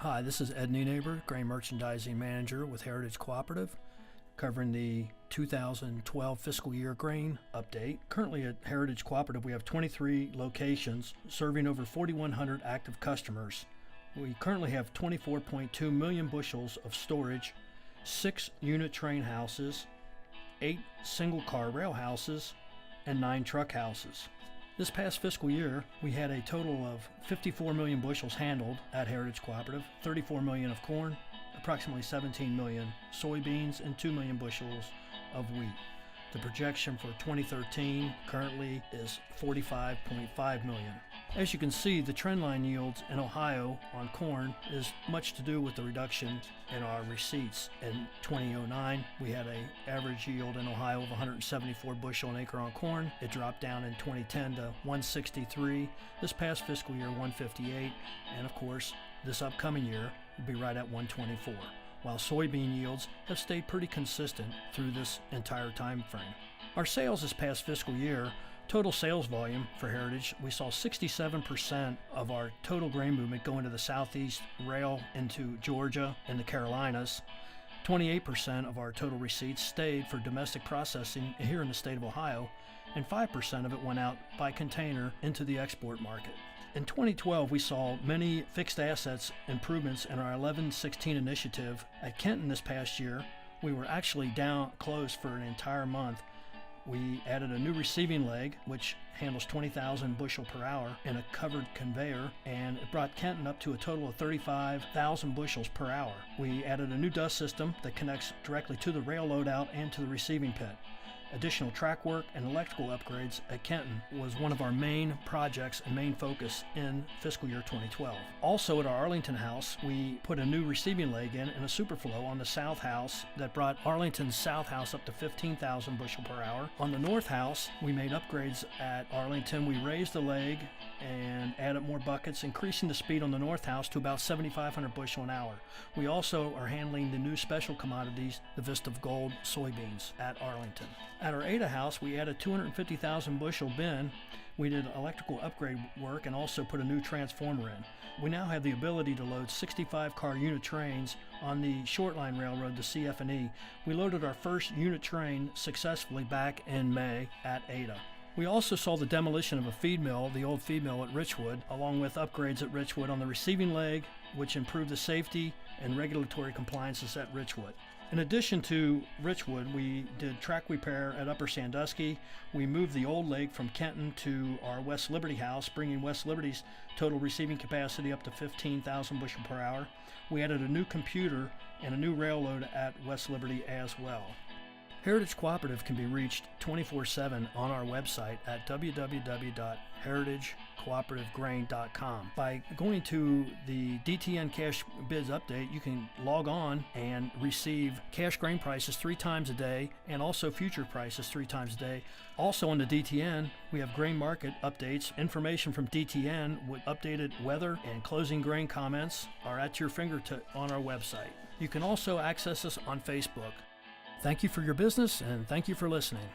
Hi, this is Ed Neighbor, Grain Merchandising Manager with Heritage Cooperative, covering the 2012 fiscal year grain update. Currently at Heritage Cooperative, we have 23 locations serving over 4,100 active customers. We currently have 24.2 million bushels of storage, 6 unit train houses, 8 single car rail houses, and 9 truck houses. This past fiscal year, we had a total of 54 million bushels handled at Heritage Cooperative, 34 million of corn, approximately 17 million soybeans, and 2 million bushels of wheat. The projection for 2013 currently is 45.5 million. As you can see, the trendline yields in Ohio on corn is much to do with the reduction in our receipts. In 2009, we had an average yield in Ohio of 174 bushel an acre on corn. It dropped down in 2010 to 163. This past fiscal year, 158. And of course, this upcoming year will be right at 124. While soybean yields have stayed pretty consistent through this entire time frame. Our sales this past fiscal year, total sales volume for Heritage, we saw 67% of our total grain movement go into the Southeast rail into Georgia and the Carolinas. 28% of our total receipts stayed for domestic processing here in the state of Ohio, and 5% of it went out by container into the export market. In 2012, we saw many fixed assets improvements in our 1116 initiative. At Kenton this past year, we were actually closed for an entire month. We added a new receiving leg, which handles 20,000 bushel per hour in a covered conveyor, and it brought Kenton up to a total of 35,000 bushels per hour. We added a new dust system that connects directly to the rail loadout and to the receiving pit. Additional track work and electrical upgrades at Kenton was one of our main projects and main focus in fiscal year 2012. Also at our Arlington house, we put a new receiving leg in and a superflow on the south house that brought Arlington's south house up to 15,000 bushel per hour. On the north house, we made upgrades at Arlington. We raised the leg and added more buckets, increasing the speed on the north house to about 7,500 bushel an hour. We also are handling the new special commodities, the Vista Gold soybeans at Arlington. At our Ada house, we added 250,000 bushel bin. We did electrical upgrade work and also put a new transformer in. We now have the ability to load 65 car unit trains on the short line railroad, the CF&E. We loaded our first unit train successfully back in May at Ada. We also saw the demolition of a feed mill, the old feed mill at Richwood, along with upgrades at Richwood on the receiving leg, which improved the safety and regulatory compliances at Richwood. In addition to Richwood, we did track repair at Upper Sandusky. We moved the old leg from Kenton to our West Liberty house, bringing West Liberty's total receiving capacity up to 15,000 bushel per hour. We added a new computer and a new rail load at West Liberty as well. Heritage Cooperative can be reached 24/7 on our website at www.heritagecooperative.grain.com. By going to the DTN Cash Bids Update, you can log on and receive cash grain prices 3 times a day and also future prices 3 times a day. Also on the DTN, we have grain market updates. Information from DTN with updated weather and closing grain comments are at your fingertip on our website. You can also access us on Facebook. Thank you for your business, and thank you for listening.